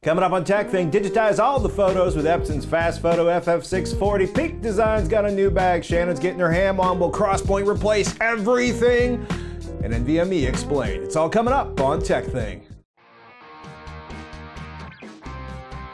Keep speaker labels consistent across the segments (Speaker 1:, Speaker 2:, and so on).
Speaker 1: Coming up on Tech Thing, digitize all the photos with Epson's FastFoto FF-640. Peak Design's got a new bag. Shannon's getting her ham on. Will XPoint replace everything? And NVMe explained. It's all coming up on Tech Thing.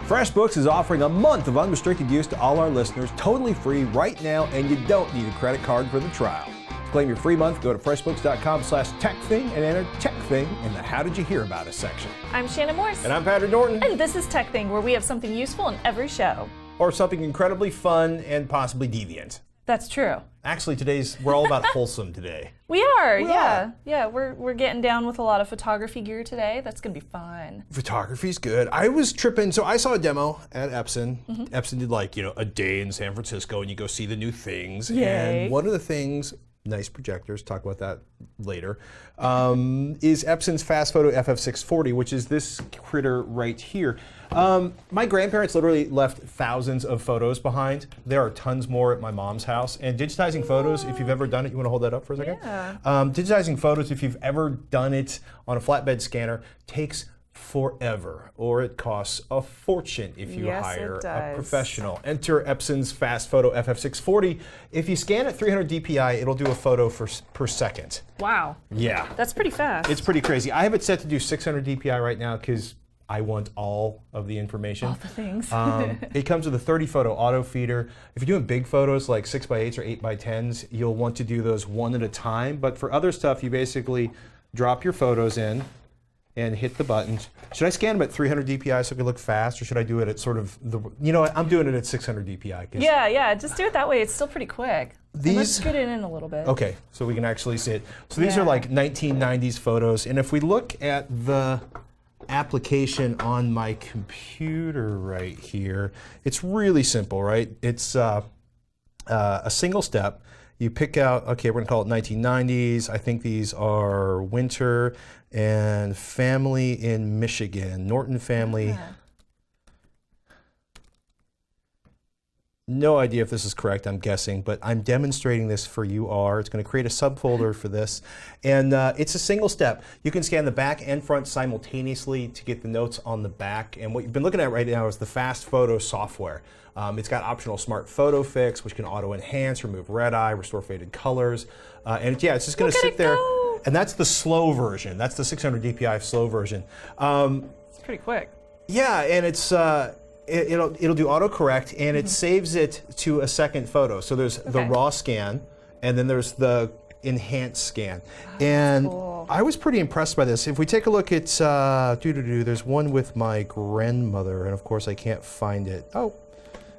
Speaker 1: FreshBooks is offering a month of unrestricted use to all our listeners, totally free right now, and you don't need a credit card for the trial. To claim your free month, go to freshbooks.com/techthing and enter TechThing in the How Did You Hear About Us section.
Speaker 2: I'm Shannon Morse.
Speaker 1: And I'm Patrick Norton.
Speaker 2: And this is Tech Thing, where we have something useful in every show.
Speaker 1: Or something incredibly fun and possibly deviant.
Speaker 2: That's true.
Speaker 1: Actually, we're all about wholesome today.
Speaker 2: We are, yeah. Yeah, we're getting down with a lot of photography gear today. That's going to be fun.
Speaker 1: Photography's good. I was tripping, so I saw a demo at Epson. Epson did a day in San Francisco, and you go see the new things.
Speaker 2: Yay.
Speaker 1: And one of the things, nice projectors, talk about that later, is Epson's FastFoto FF-640, which is this critter right here. My grandparents literally left thousands of photos behind. There are tons more at my mom's house. And digitizing photos, if you've ever done it, you want to hold that up for a second?
Speaker 2: Yeah.
Speaker 1: Digitizing photos, if you've ever done it on a flatbed scanner, takes forever, or it costs a fortune if you hire a professional. Enter Epson's FastFoto FF-640. If you scan at 300 DPI, it'll do a photo per second.
Speaker 2: Wow.
Speaker 1: Yeah.
Speaker 2: That's pretty fast.
Speaker 1: It's pretty crazy. I have it set to do 600 DPI right now because I want all of the information.
Speaker 2: All the things.
Speaker 1: It comes with a 30 photo auto feeder. If you're doing big photos like 6x8s or 8x10s, you'll want to do those one at a time. But for other stuff, you basically drop your photos in and hit the buttons. Should I scan them at 300 DPI so it can look fast, or should I do it at sort of I'm doing it at 600 DPI.
Speaker 2: Yeah, just do it that way. It's still pretty quick. Let's get it in a little bit.
Speaker 1: Okay, so we can actually see it. So these are like 1990s photos, and if we look at the application on my computer right here, it's really simple, right? It's a single step. You pick out, okay, we're gonna call it 1990s. I think these are winter and family in Michigan, Norton family.
Speaker 2: Yeah.
Speaker 1: No idea if this is correct, I'm guessing, but I'm demonstrating this for UR. It's going to create a subfolder for this. And it's a single step. You can scan the back and front simultaneously to get the notes on the back. And what you've been looking at right now is the FastFoto software. It's got optional smart photo fix, which can auto enhance, remove red eye, restore faded colors. And yeah, it's just going to sit there. And that's the slow version. That's the 600 DPI slow version.
Speaker 2: It's pretty quick.
Speaker 1: Yeah, and it's it'll do autocorrect, and it saves it to a second photo. So there's the raw scan, and then there's the enhanced scan. And
Speaker 2: cool.
Speaker 1: I was pretty impressed by this. If we take a look at there's one with my grandmother, and of course I can't find it. Oh,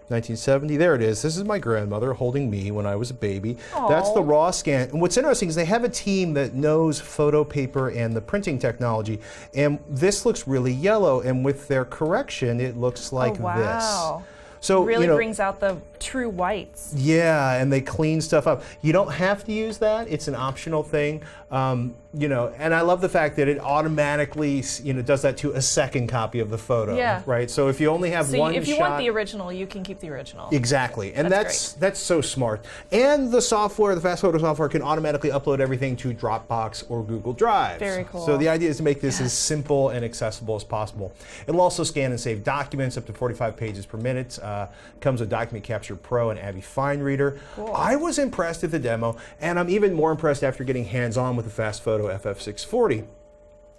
Speaker 1: 1970, there it is. This is my grandmother holding me when I was a baby.
Speaker 2: Aww.
Speaker 1: That's the raw scan. And what's interesting is they have a team that knows photo paper and the printing technology. And this looks really yellow, and with their correction, it looks like this. So
Speaker 2: really brings out the true whites.
Speaker 1: Yeah, and they clean stuff up. You don't have to use that. It's an optional thing. And I love the fact that it automatically, does that to a second copy of the photo.
Speaker 2: Yeah.
Speaker 1: Right. So if you only have one
Speaker 2: if you
Speaker 1: shot,
Speaker 2: want the original, you can keep the original.
Speaker 1: Exactly, and that's so smart. And the software, the FastFoto software, can automatically upload everything to Dropbox or Google Drive.
Speaker 2: Very cool.
Speaker 1: So the idea is to make this as simple and accessible as possible. It'll also scan and save documents up to 45 pages per minute. Comes with Document Capture Pro and Abby Fine Reader.
Speaker 2: Cool.
Speaker 1: I was impressed at the demo, and I'm even more impressed after getting hands-on with the FastFoto FF-640.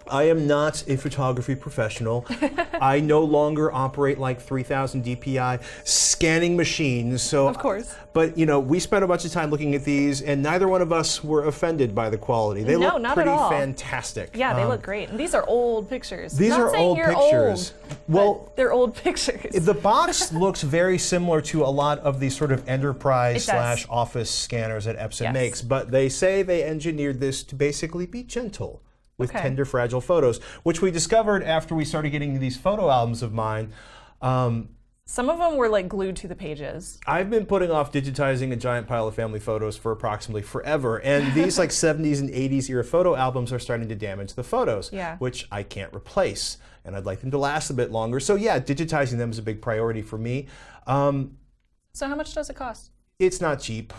Speaker 1: I am not a photography professional. I no longer operate like 3000 DPI scanning machines. So,
Speaker 2: of course.
Speaker 1: But we spent a bunch of time looking at these, and neither one of us were offended by the quality. They look pretty fantastic.
Speaker 2: Yeah, they look great. And these are old pictures.
Speaker 1: These are old pictures.
Speaker 2: Well, they're old pictures.
Speaker 1: The box looks very similar to a lot of these sort of enterprise/office scanners that Epson makes, but they say they engineered this to basically be gentle with tender, fragile photos, which we discovered after we started getting these photo albums of mine.
Speaker 2: Some of them were like glued to the pages.
Speaker 1: I've been putting off digitizing a giant pile of family photos for approximately forever, and these like 70s and 80s era photo albums are starting to damage the photos, which I can't replace, and I'd like them to last a bit longer. So yeah, digitizing them is a big priority for me.
Speaker 2: So how much does it cost?
Speaker 1: It's not cheap,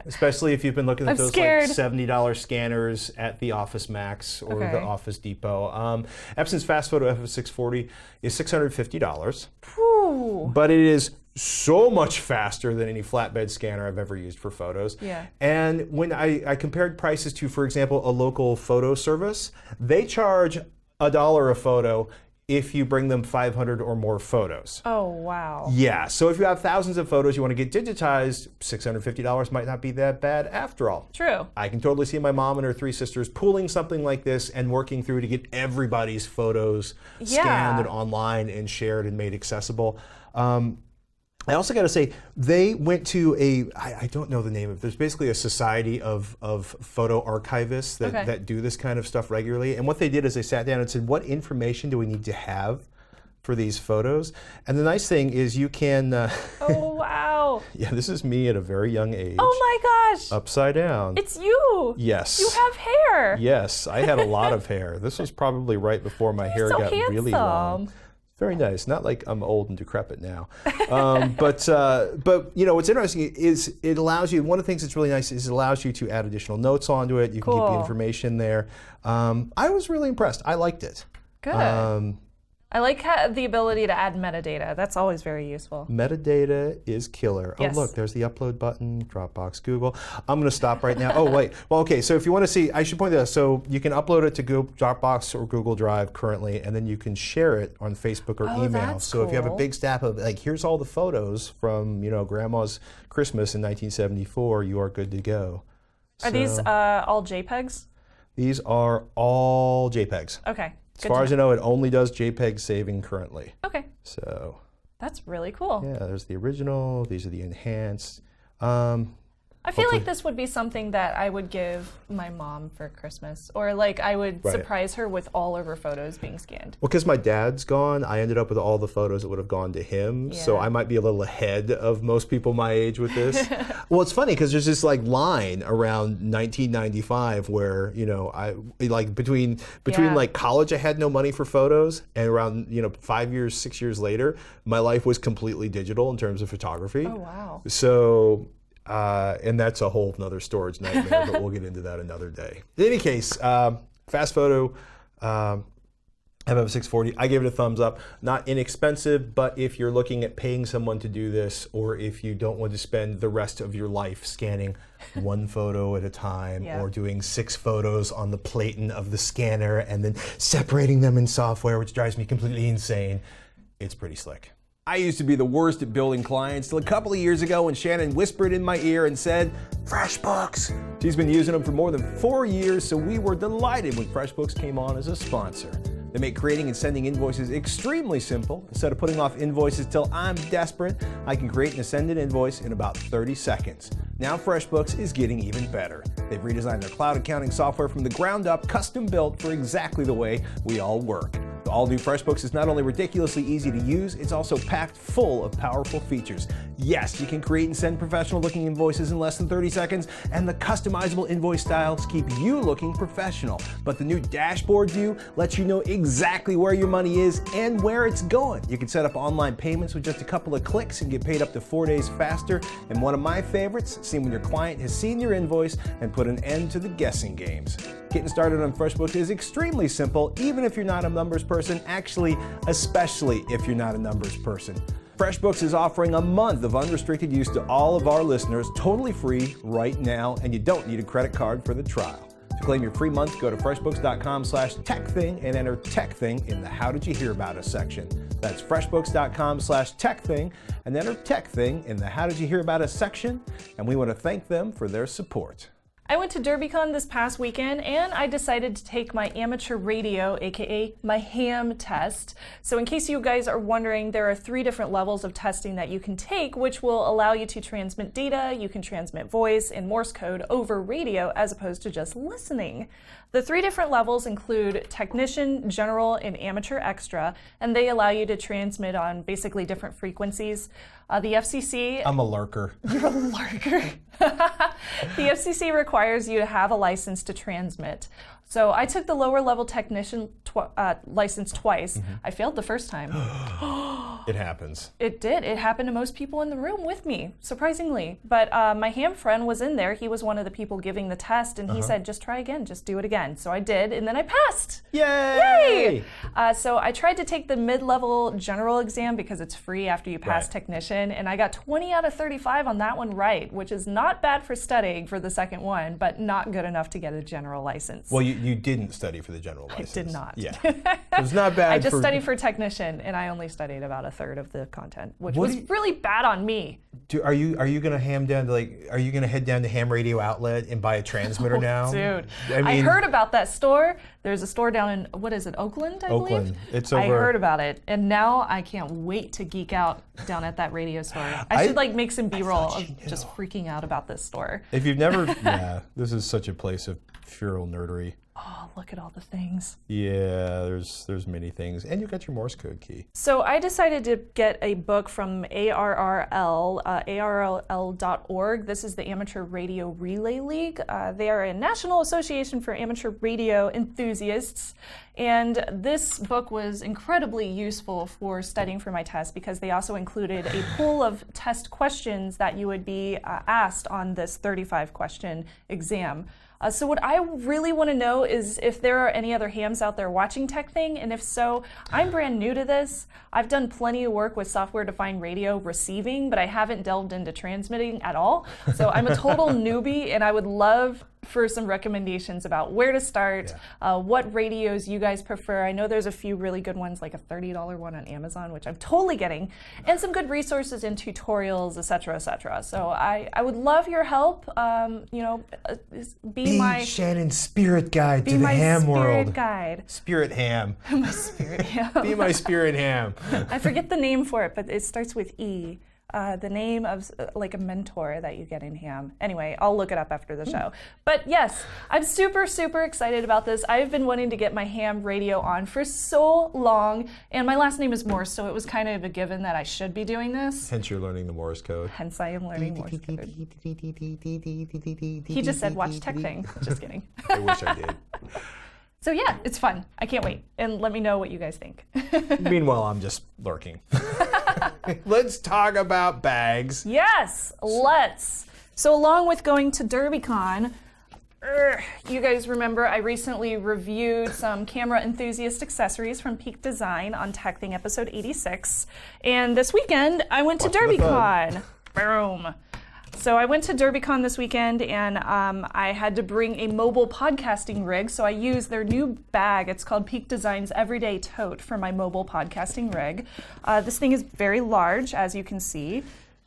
Speaker 1: especially if you've been looking at
Speaker 2: I'm
Speaker 1: those
Speaker 2: scared.
Speaker 1: like $70 scanners at the Office Max or the Office Depot. Epson's FastFoto FF-640 is $650, but it is so much faster than any flatbed scanner I've ever used for photos.
Speaker 2: Yeah.
Speaker 1: And when I compared prices to, for example, a local photo service, they charge $1 a photo if you bring them 500 or more photos.
Speaker 2: Oh, wow.
Speaker 1: Yeah, so if you have thousands of photos you want to get digitized, $650 might not be that bad after all.
Speaker 2: True.
Speaker 1: I can totally see my mom and her 3 sisters pooling something like this and working through to get everybody's photos scanned and online and shared and made accessible. I also got to say, they went to I don't know the name of it. There's basically a society of photo archivists that do this kind of stuff regularly. And what they did is they sat down and said, what information do we need to have for these photos? And the nice thing is you can...
Speaker 2: Oh, wow.
Speaker 1: Yeah, this is me at a very young age.
Speaker 2: Oh, my gosh.
Speaker 1: Upside down.
Speaker 2: It's you.
Speaker 1: Yes.
Speaker 2: You have hair.
Speaker 1: Yes, I had a lot of hair. This was probably right before my hair got really long. Very nice. Not like I'm old and decrepit now. But you know, what's interesting is it allows you, one of the things that's really nice is it allows you to add additional notes onto it. You can keep the information there. I was really impressed. I liked it.
Speaker 2: Good. I like the ability to add metadata. That's always very useful.
Speaker 1: Metadata is killer.
Speaker 2: Yes.
Speaker 1: Oh, look, there's the upload button, Dropbox, Google. I'm going to stop right now. Oh, wait. Well, okay, so if you want to see, I should point this. So you can upload it to Google, Dropbox or Google Drive currently, and then you can share it on Facebook or email.
Speaker 2: That's
Speaker 1: so if you have a
Speaker 2: cool.
Speaker 1: big stack of, like, here's all the photos from, you know, Grandma's Christmas in 1974, you are good to go.
Speaker 2: Are these all JPEGs?
Speaker 1: These are all JPEGs.
Speaker 2: Okay.
Speaker 1: As far as I know, it only does JPEG saving currently.
Speaker 2: Okay.
Speaker 1: So.
Speaker 2: That's really cool.
Speaker 1: Yeah, there's the original. These are the enhanced.
Speaker 2: I feel like this would be something that I would give my mom for Christmas, or like I would surprise her with all of her photos being scanned.
Speaker 1: Well, because my dad's gone, I ended up with all the photos that would have gone to him. So I might be a little ahead of most people my age with this. Well, it's funny because there's this like line around 1995 where, you know, I like between like college, I had no money for photos, and around, you know, 5 years, 6 years later, my life was completely digital in terms of photography.
Speaker 2: Oh, wow.
Speaker 1: So. And that's a whole nother storage nightmare, but we'll get into that another day. In any case, FastFoto FF-640, I gave it a thumbs up. Not inexpensive, but if you're looking at paying someone to do this, or if you don't want to spend the rest of your life scanning one photo at a time, or doing 6 photos on the platen of the scanner and then separating them in software, which drives me completely insane, it's pretty slick. I used to be the worst at building clients till a couple of years ago when Shannon whispered in my ear and said, FreshBooks. She's been using them for more than 4 years, so we were delighted when FreshBooks came on as a sponsor. They make creating and sending invoices extremely simple. Instead of putting off invoices till I'm desperate, I can create and send an invoice in about 30 seconds. Now FreshBooks is getting even better. They've redesigned their cloud accounting software from the ground up, custom built for exactly the way we all work. The all-new FreshBooks is not only ridiculously easy to use, it's also packed full of powerful features. Yes, you can create and send professional-looking invoices in less than 30 seconds, and the customizable invoice styles keep you looking professional. But the new dashboard view lets you know exactly where your money is and where it's going. You can set up online payments with just a couple of clicks and get paid up to 4 days faster. And one of my favorites, see when your client has seen your invoice and put an end to the guessing games. Getting started on FreshBooks is extremely simple, even if you're not a numbers person, actually, especially if you're not a numbers person. FreshBooks is offering a month of unrestricted use to all of our listeners, totally free right now, and you don't need a credit card for the trial. To claim your free month, go to freshbooks.com/techthing and enter techthing in the How Did You Hear About Us section. That's freshbooks.com/techthing and enter techthing in the How Did You Hear About Us section, and we want to thank them for their support.
Speaker 2: I went to DerbyCon this past weekend and I decided to take my amateur radio, aka my ham test. So in case you guys are wondering, there are 3 different levels of testing that you can take, which will allow you to transmit data, you can transmit voice and Morse code over radio as opposed to just listening. The 3 different levels include Technician, General, and Amateur Extra, and they allow you to transmit on basically different frequencies. The FCC...
Speaker 1: I'm a lurker.
Speaker 2: You're a lurker. The FCC requires you to have a license to transmit. So I took the lower level technician license twice. I failed the first time.
Speaker 1: It happens.
Speaker 2: It did. It happened to most people in the room with me, surprisingly. But my ham friend was in there. He was one of the people giving the test, and he said, just try again, just do it again. So I did, and then I passed.
Speaker 1: Yay!
Speaker 2: So I tried to take the mid-level general exam because it's free after you pass technician, and I got 20 out of 35 on that one right, which is not bad for studying for the second one, but not good enough to get a general license.
Speaker 1: Well, you didn't study for the general license.
Speaker 2: I did not.
Speaker 1: Yeah. It was not bad.
Speaker 2: I just studied for technician, and I only studied about a third of the content, which was really bad on me.
Speaker 1: Are you gonna head down to Ham Radio Outlet and buy a transmitter now?
Speaker 2: Dude, I heard about that store. There's a store down in, what is it, Oakland, I believe?
Speaker 1: Oakland. It's over.
Speaker 2: I heard about it, and now I can't wait to geek out down at that radio store. I should make some B-roll of just freaking out about this store.
Speaker 1: If you've never, this is such a place of feral nerdery.
Speaker 2: Oh, look at all the things.
Speaker 1: Yeah, there's many things. And you got your Morse code key.
Speaker 2: So I decided to get a book from ARRL, ARRL.org. This is the Amateur Radio Relay League. They are a national association for amateur radio enthusiasts. And this book was incredibly useful for studying for my test because they also included a pool of test questions that you would be asked on this 35-question exam. So what I really want to know is if there are any other hams out there watching Tech Thing, and if so, I'm brand new to this. I've done plenty of work with software-defined radio receiving, but I haven't delved into transmitting at all. So I'm a total newbie, and I would love for some recommendations about where to start, what radios you guys prefer. I know there's a few really good ones, like a $30 one on Amazon, which I'm totally getting, and some good resources and tutorials, et cetera, et cetera. So I would love your help. Be my
Speaker 1: Shannon's spirit guide to the ham world.
Speaker 2: Spirit guide.
Speaker 1: Spirit ham.
Speaker 2: My spirit ham.
Speaker 1: Be my spirit ham.
Speaker 2: I forget the name for it, but it starts with E. The name of like a mentor that you get in ham. Anyway, I'll look it up after the show. But yes, I'm super, super excited about this. I've been wanting to get my ham radio on for so long, and my last name is Morse, so it was kind of a given that I should be doing this.
Speaker 1: Hence you're learning the Morse code.
Speaker 2: Hence I am learning Morse code. He just said watch Tech Thing. Just kidding.
Speaker 1: I wish I did.
Speaker 2: So yeah, it's fun. I can't wait. And let me know what you guys think.
Speaker 1: Meanwhile, I'm just lurking. Let's talk about bags.
Speaker 2: Yes, let's. So along with going to DerbyCon, you guys remember I recently reviewed some camera enthusiast accessories from Peak Design on Tech Thing episode 86. And this weekend, I went to DerbyCon. Boom. So I went to DerbyCon this weekend, and I had to bring a mobile podcasting rig, so I used their new bag. It's called Peak Design's Everyday Tote for my mobile podcasting rig. This thing is very large, as you can see.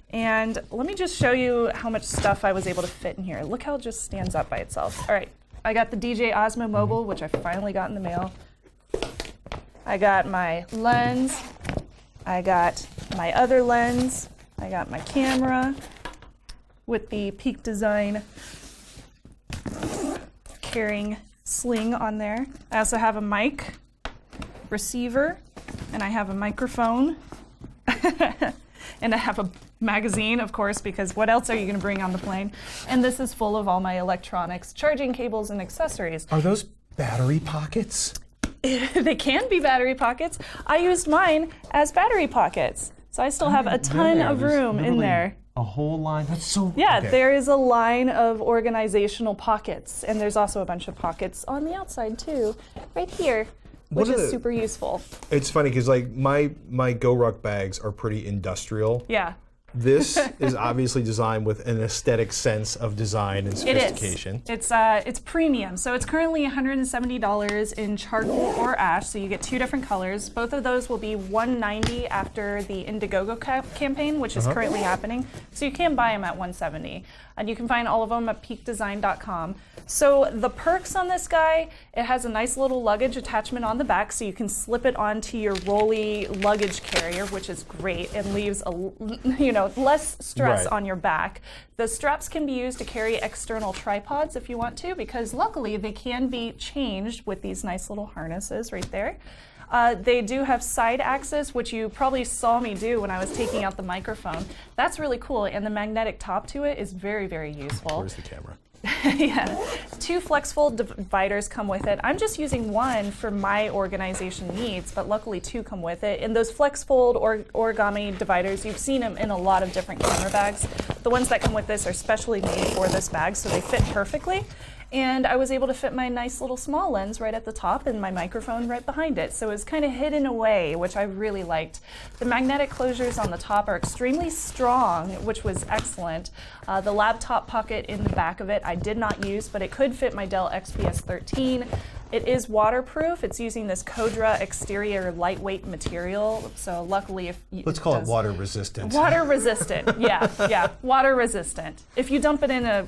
Speaker 2: And let me just show you how much stuff I was able to fit in here. Look how it just stands up by itself. All right, I got the DJ Osmo Mobile, which I finally got in the mail. I got my lens. I got my other lens. I got my camera with the Peak Design carrying sling on there. I also have a mic, receiver, and I have a microphone. And I have a magazine, of course, because what else are you going to bring on the plane? And this is full of all my electronics, charging cables, and accessories.
Speaker 1: Are those battery pockets?
Speaker 2: They can be battery pockets. I used mine as battery pockets. So I still have a ton of room in there.
Speaker 1: A whole line? That's so...
Speaker 2: Yeah,
Speaker 1: okay.
Speaker 2: There is a line of organizational pockets, and there's also a bunch of pockets on the outside too, right here, which is super useful.
Speaker 1: It's funny because like my GoRuck bags are pretty industrial.
Speaker 2: Yeah.
Speaker 1: This is obviously designed with an aesthetic sense of design and sophistication.
Speaker 2: It is. It's premium. So it's currently $170 in charcoal or ash. So you get two different colors. Both of those will be $190 after the Indiegogo campaign, which is currently happening. So you can buy them at $170. And you can find all of them at peakdesign.com. So the perks on this guy, it has a nice little luggage attachment on the back, so you can slip it onto your rolly luggage carrier, which is great and leaves less stress on your back. The straps can be used to carry external tripods if you want to, because luckily they can be changed with these nice little harnesses right there. They do have side axis, which you probably saw me do when I was taking out the microphone. That's really cool, and the magnetic top to it is very, very useful.
Speaker 1: Where's the camera?
Speaker 2: Yeah, 2 flex fold dividers come with it. I'm just using one for my organization needs, but luckily 2 come with it. And those flex fold or origami dividers, you've seen them in a lot of different camera bags. The ones that come with this are specially made for this bag, so they fit perfectly. And I was able to fit my nice little small lens right at the top and my microphone right behind it. So it was kind of hidden away, which I really liked. The magnetic closures on the top are extremely strong, which was excellent. The laptop pocket in the back of it I did not use, but it could fit my Dell XPS 13. It is waterproof. It's using this Codra exterior lightweight material. So luckily, if
Speaker 1: let's call it water resistant.
Speaker 2: Water resistant, yeah, water resistant. If you dump it in a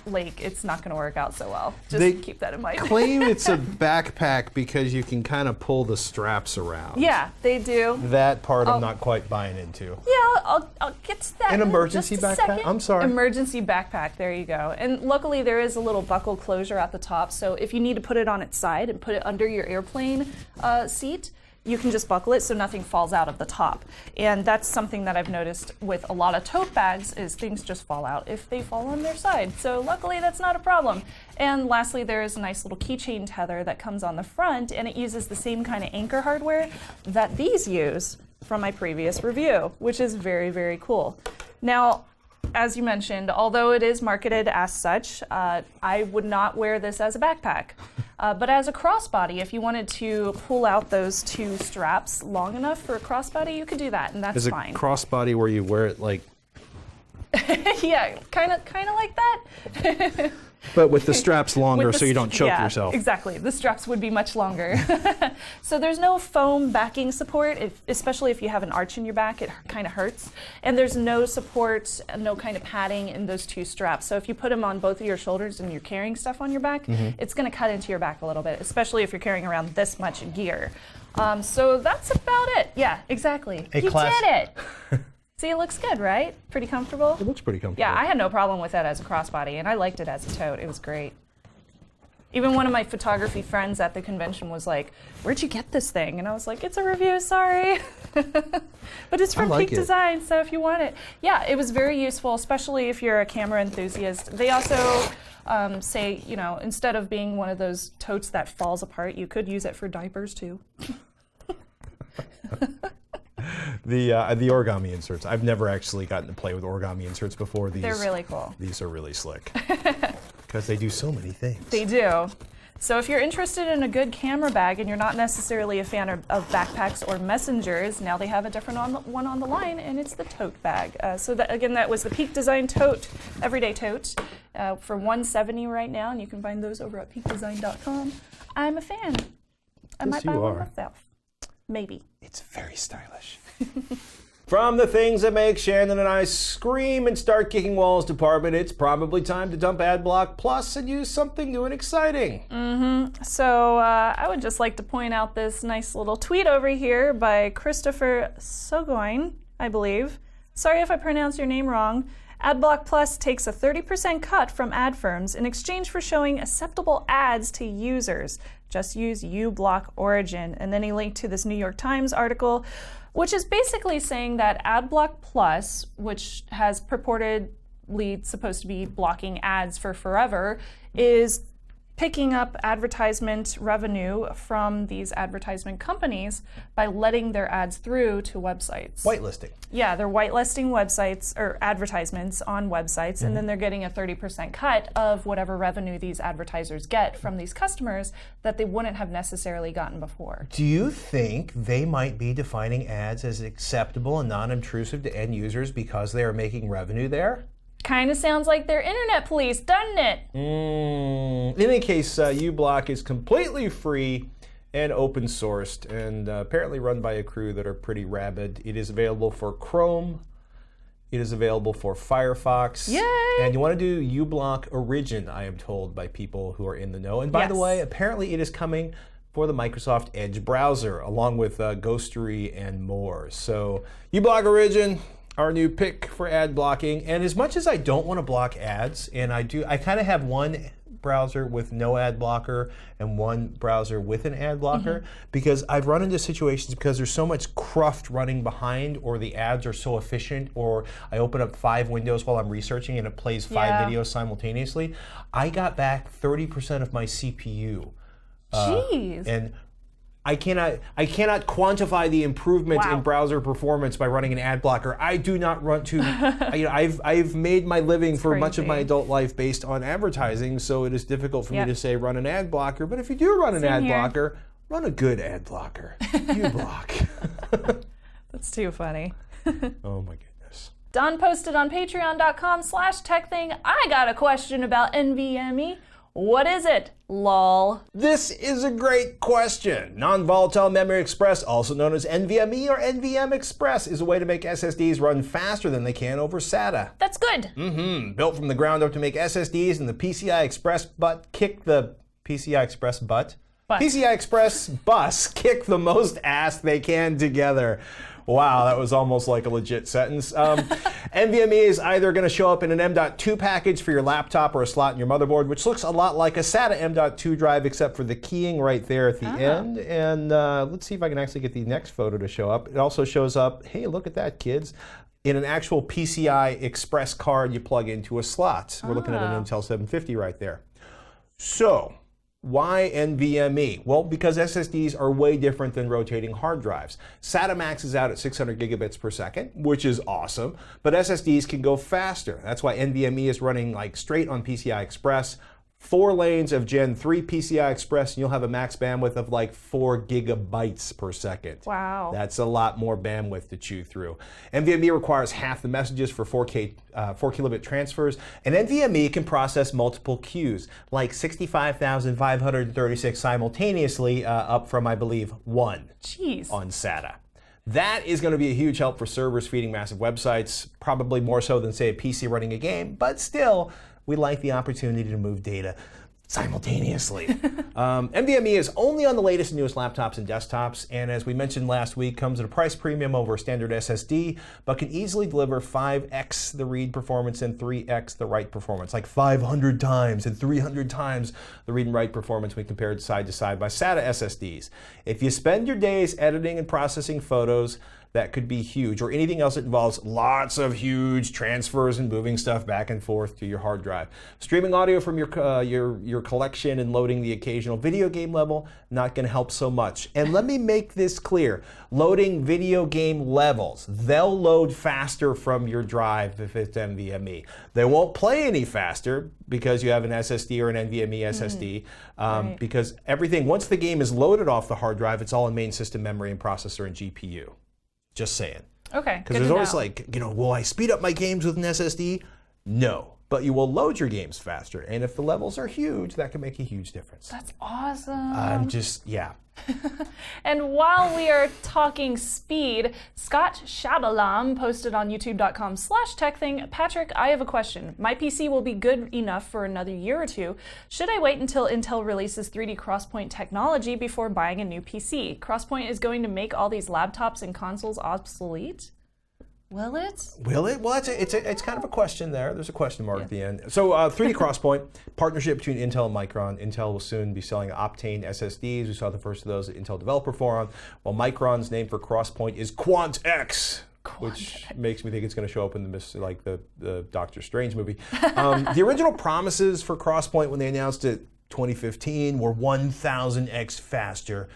Speaker 2: lake, it's not going to work out so well. Just keep that in mind.
Speaker 3: Claim it's a backpack because you can kind of pull the straps around.
Speaker 2: Yeah, they do.
Speaker 1: That part I'm not quite buying into.
Speaker 2: Yeah, I'll get to that.
Speaker 1: An
Speaker 2: in
Speaker 1: emergency
Speaker 2: just a
Speaker 1: backpack?
Speaker 2: second.
Speaker 1: I'm sorry.
Speaker 2: Emergency backpack, there you go. And luckily there is a little buckle closure at the top, so if you need to put it on its side and put it under your airplane seat, you can just buckle it so nothing falls out of the top. And that's something that I've noticed with a lot of tote bags is things just fall out if they fall on their side. So luckily that's not a problem. And lastly, there is a nice little keychain tether that comes on the front, and it uses the same kind of anchor hardware that these use from my previous review, which is very, very cool. Now, as you mentioned, although it is marketed as such, I would not wear this as a backpack. But as a crossbody, if you wanted to pull out those 2 straps long enough for a crossbody, you could do that, and that's fine.
Speaker 3: Is a crossbody where you wear it like...
Speaker 2: Yeah, kind of like that.
Speaker 3: But with the straps longer
Speaker 2: so
Speaker 3: you don't choke yourself.
Speaker 2: Exactly. The straps would be much longer. So there's no foam backing support, especially if you have an arch in your back, it kind of hurts. And there's no support, no kind of padding in those 2 straps. So if you put them on both of your shoulders and you're carrying stuff on your back, it's going to cut into your back a little bit, especially if you're carrying around this much gear. So that's about it. Yeah, exactly. You did it. See, it looks good, right? Pretty comfortable?
Speaker 3: It looks pretty comfortable.
Speaker 2: Yeah, I had no problem with that as a crossbody, and I liked it as a tote. It was great. Even one of my photography friends at the convention was like, "Where'd you get this thing?" And I was like, "It's a review, sorry." But it's from Peak Design, so if you want it. Yeah, it was very useful, especially if you're a camera enthusiast. They also say, you know, instead of being one of those totes that falls apart, you could use it for diapers too.
Speaker 1: The origami inserts. I've never actually gotten to play with origami inserts before.
Speaker 2: They're really cool.
Speaker 1: These are really slick because they do so many things.
Speaker 2: They do. So if you're interested in a good camera bag and you're not necessarily a fan of backpacks or messengers, now they have a different one on the line, and it's the tote bag. So that was the Peak Design Tote, Everyday Tote, for $170 right now, and you can find those over at peakdesign.com. I'm a fan. I might buy one myself. Maybe.
Speaker 1: It's very stylish. From the things that make Shannon and I scream and start kicking walls department, it's probably time to dump Adblock Plus and use something new and exciting.
Speaker 2: So I would just like to point out this nice little tweet over here by Christopher Soghoian, I believe. Sorry if I pronounced your name wrong. Adblock Plus takes a 30% cut from ad firms in exchange for showing acceptable ads to users. Just use uBlock Origin. And then he linked to this New York Times article, which is basically saying that Adblock Plus, which has purportedly supposed to be blocking ads for forever, is picking up advertisement revenue from these advertisement companies by letting their ads through to websites.
Speaker 1: Whitelisting.
Speaker 2: Yeah, they're whitelisting websites or advertisements on websites, and then they're getting a 30% cut of whatever revenue these advertisers get from these customers that they wouldn't have necessarily gotten before.
Speaker 1: Do you think they might be defining ads as acceptable and non-intrusive to end users because they are making revenue there?
Speaker 2: Kind of sounds like they're internet police, doesn't it?
Speaker 1: In any case, uBlock is completely free and open sourced and apparently run by a crew that are pretty rabid. It is available for Chrome. It is available for Firefox.
Speaker 2: Yay!
Speaker 1: And you want to do uBlock Origin, I am told by people who are in the know. And by the way, apparently it is coming for the Microsoft Edge browser, along with Ghostery and more. So uBlock Origin, our new pick for ad blocking. And as much as I don't want to block ads, and I kind of have one browser with no ad blocker and one browser with an ad blocker, because I've run into situations because there's so much cruft running behind, or the ads are so efficient, or I open up 5 windows while I'm researching and it plays 5 videos simultaneously. I got back 30% of my CPU.
Speaker 2: Jeez.
Speaker 1: And I cannot quantify the improvement in browser performance by running an ad blocker. I do not run to. I've made my living for much of my adult life based on advertising, so it is difficult for me to say run an ad blocker. But if you do run an ad blocker, run a good ad blocker. uBlock.
Speaker 2: That's too funny.
Speaker 1: Oh my goodness.
Speaker 2: Don posted on patreon.com/techthing. I got a question about NVMe. What is it? Lol.
Speaker 1: This is a great question. Non-volatile memory express, also known as NVMe or NVM Express, is a way to make SSDs run faster than they can over SATA.
Speaker 2: That's good.
Speaker 1: Built from the ground up to make SSDs, and the PCI Express butt kick the PCI Express butt. PCI Express bus kick the most ass they can together. Wow, that was almost like a legit sentence. NVMe is either going to show up in an M.2 package for your laptop or a slot in your motherboard, which looks a lot like a SATA M.2 drive, except for the keying right there at the end. And let's see if I can actually get the next photo to show up. It also shows up, hey, look at that, kids, in an actual PCI Express card you plug into a slot. We're looking at an Intel 750 right there. So, why NVMe? Well, because SSDs are way different than rotating hard drives. SATA maxes out at 600 gigabits per second, which is awesome, but SSDs can go faster. That's why NVMe is running like straight on PCI Express. 4 lanes of Gen 3 PCI Express, and you'll have a max bandwidth of like 4 gigabytes per second.
Speaker 2: Wow.
Speaker 1: That's a lot more bandwidth to chew through. NVMe requires half the messages for 4 kilobit transfers, and NVMe can process multiple queues, like 65,536 simultaneously, up from, I believe, 1 on SATA. That is going to be a huge help for servers feeding massive websites, probably more so than, say, a PC running a game, but still, we like the opportunity to move data simultaneously. NVMe is only on the latest and newest laptops and desktops, and as we mentioned last week, comes at a price premium over a standard SSD, but can easily deliver 5x the read performance and 3x the write performance, like 500 times and 300 times the read and write performance when compared side to side by SATA SSDs. If you spend your days editing and processing photos, that could be huge, or anything else that involves lots of huge transfers and moving stuff back and forth to your hard drive. Streaming audio from your collection and loading the occasional video game level, not going to help so much. And let me make this clear. Loading video game levels, they'll load faster from your drive if it's NVMe. They won't play any faster because you have an SSD or an NVMe SSD, because everything, once the game is loaded off the hard drive, it's all in main system memory and processor and GPU. Just saying.
Speaker 2: Okay.
Speaker 1: Because there's always like, will I speed up my games with an SSD? No. But you will load your games faster. And if the levels are huge, that can make a huge difference.
Speaker 2: That's awesome. And while we are talking speed, Scott Shabalam posted on youtube.com/techthing. Patrick, I have a question. My PC will be good enough for another year or two. Should I wait until Intel releases 3D XPoint technology before buying a new PC? XPoint is going to make all these laptops and consoles obsolete? Will it?
Speaker 1: Will it? Well, it's kind of a question there. There's a question mark at the end. So 3D XPoint, partnership between Intel and Micron. Intel will soon be selling Optane SSDs. We saw the first of those at Intel Developer Forum, while Micron's name for XPoint is QuantX. Which makes me think it's going to show up in the Doctor Strange movie. The original promises for XPoint when they announced it 2015 were 1,000x faster.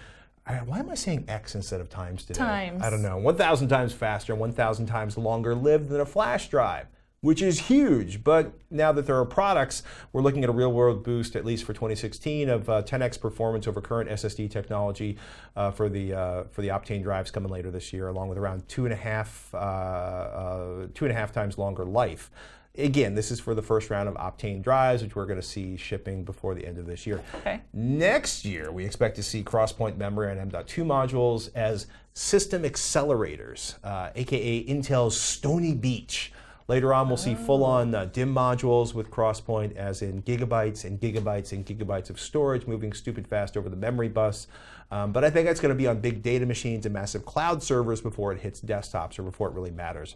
Speaker 1: Why am I saying X instead of times today?
Speaker 2: Times.
Speaker 1: I don't know. 1,000 times faster, 1,000 times longer lived than a flash drive, which is huge. But now that there are products, we're looking at a real-world boost, at least for 2016, of 10x performance over current SSD technology for the Optane drives coming later this year, along with around 2.5 times longer life. Again, this is for the first round of Optane drives, which we're going to see shipping before the end of this year.
Speaker 2: Okay.
Speaker 1: Next year, we expect to see XPoint memory and M.2 modules as system accelerators, aka Intel's Stony Beach. Later on, we'll see full-on DIMM modules with XPoint, as in gigabytes and gigabytes and gigabytes of storage moving stupid fast over the memory bus. But I think that's going to be on big data machines and massive cloud servers before it hits desktops, or before it really matters.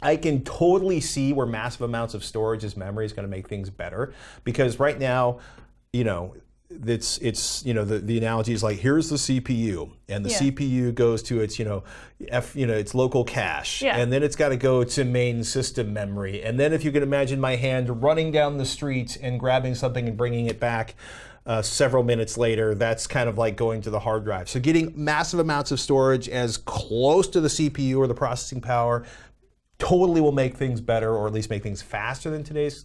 Speaker 1: I can totally see where massive amounts of storage as memory is going to make things better, because right now, you know, it's you know, the analogy is like, here's the CPU, and the CPU goes to its its local cache, and then it's got to go to main system memory, and then if you can imagine my hand running down the street and grabbing something and bringing it back several minutes later, that's kind of like going to the hard drive. So getting massive amounts of storage as close to the CPU or the processing power totally will make things better, or at least make things faster than today's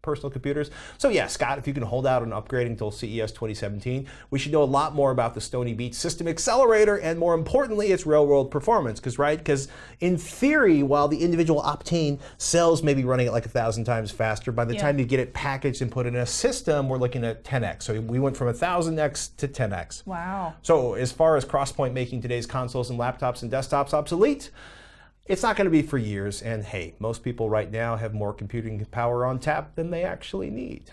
Speaker 1: personal computers. So yeah, Scott, if you can hold out on upgrading until CES 2017, we should know a lot more about the Stony Beach system accelerator, and more importantly, its real-world performance. Because in theory, while the individual Optane cells may be running at like 1,000 times faster, by the time you get it packaged and put in a system, we're looking at 10x. So we went from 1,000x to 10x.
Speaker 2: Wow.
Speaker 1: So as far as Crosspoint making today's consoles and laptops and desktops obsolete, it's not going to be for years, and hey, most people right now have more computing power on tap than they actually need.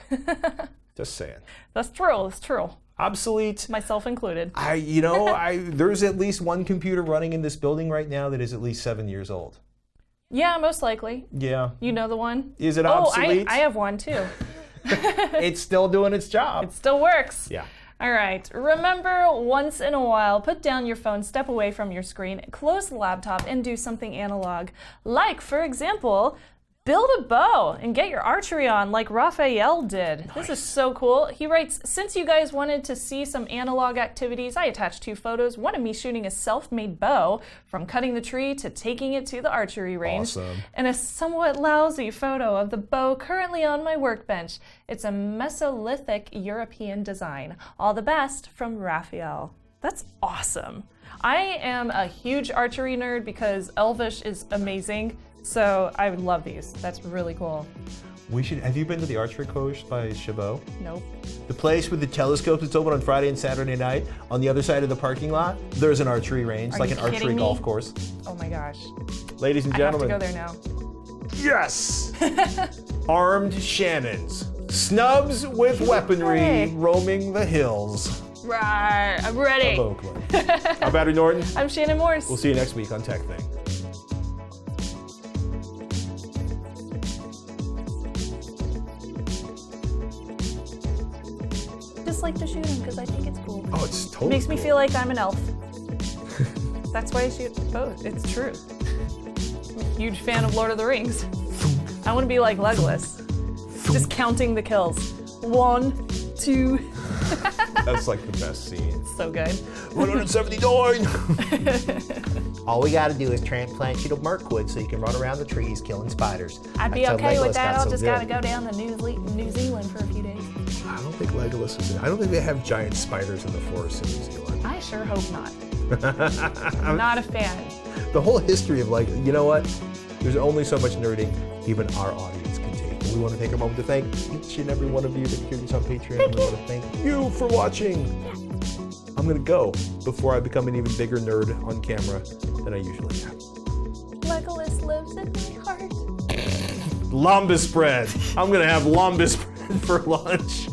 Speaker 1: Just saying.
Speaker 2: That's true. That's true.
Speaker 1: Obsolete.
Speaker 2: Myself included.
Speaker 1: There's at least one computer running in this building right now that is at least 7 years old.
Speaker 2: Yeah, most likely.
Speaker 1: Yeah.
Speaker 2: You know the one?
Speaker 1: Is it obsolete?
Speaker 2: I have one too.
Speaker 1: It's still doing its job.
Speaker 2: It still works.
Speaker 1: Yeah.
Speaker 2: All right, remember, once in a while, put down your phone, step away from your screen, close the laptop, and do something analog. Like, for example, build a bow and get your archery on like Raphael did. Nice. This is so cool. He writes, since you guys wanted to see some analog activities, I attached 2 photos. One of me shooting a self-made bow, from cutting the tree to taking it to the archery range.
Speaker 1: Awesome. And
Speaker 2: a somewhat lousy photo of the bow currently on my workbench. It's a Mesolithic European design. All the best, from Raphael. That's awesome. I am a huge archery nerd because Elvish is amazing. So I would love these. That's really cool.
Speaker 1: Have you been to the archery course by Chabot?
Speaker 2: Nope.
Speaker 1: The place with the telescopes that's open on Friday and Saturday night. On the other side of the parking lot, there's an archery range, like an archery golf course.
Speaker 2: Oh my gosh.
Speaker 1: Ladies and gentlemen.
Speaker 2: I have to go there now.
Speaker 1: Yes! Armed Shannons. Snubs with weaponry roaming the hills.
Speaker 2: Right, I'm ready.
Speaker 1: Of Oakland. I'm Battery Norton.
Speaker 2: I'm Shannon Morse.
Speaker 1: We'll see you next week on Tech Thing.
Speaker 2: Just like to shoot him because I think it's cool.
Speaker 1: Oh, it's totally
Speaker 2: It makes me
Speaker 1: cool.
Speaker 2: feel like I'm an elf. That's why I shoot both. It's true. I'm a huge fan of Lord of the Rings. I want to be like Legolas. Just counting the kills. 1, 2.
Speaker 1: That's like the best scene.
Speaker 2: So good.
Speaker 1: 179! All we gotta do is transplant you to Mirkwood so you can run around the trees killing spiders.
Speaker 2: I'd be
Speaker 1: That's how
Speaker 2: okay with
Speaker 1: Legolas
Speaker 2: that.
Speaker 1: got
Speaker 2: I'll
Speaker 1: so
Speaker 2: just
Speaker 1: good.
Speaker 2: gotta go down to New Zealand for a few days.
Speaker 1: I don't think Legolas is in. I don't think they have giant spiders in the forest in New Zealand.
Speaker 2: I sure hope not. I'm not a fan.
Speaker 1: The whole history of you know what? There's only so much nerding even our audience can take. And we want to take a moment to thank each and every one of you that hear us on Patreon. We want to thank you for watching. I'm going to go before I become an even bigger nerd on camera than I usually am.
Speaker 2: Legolas lives in my heart.
Speaker 1: Lambus bread. I'm going to have lambus bread for lunch.